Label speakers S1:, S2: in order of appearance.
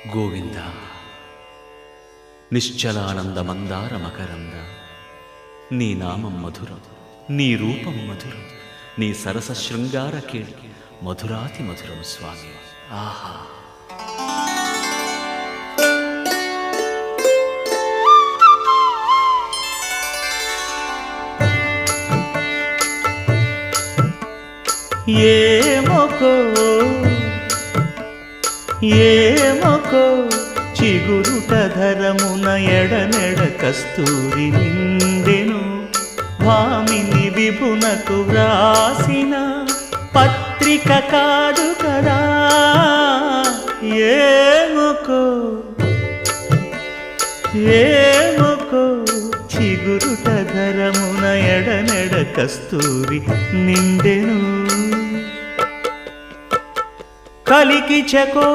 S1: గోవింద నిశ్చలానంద మందార మకరంద నీ నామం మధురం, నీ రూపం మధురం, నీ సరస శృంగార కేళి మధురాతి మధురం స్వామి. ఆహా! ఏమొకో చిగురుట ధరమున ఎడనెడ కస్తూరి నిండెను, భామిని విభునకు వ్రాసిన పత్రిక కాదు కదా. ఏమొకో చిగురుట ధరమున ఎడనెడ కస్తూరి నిండెను, కలికి చకో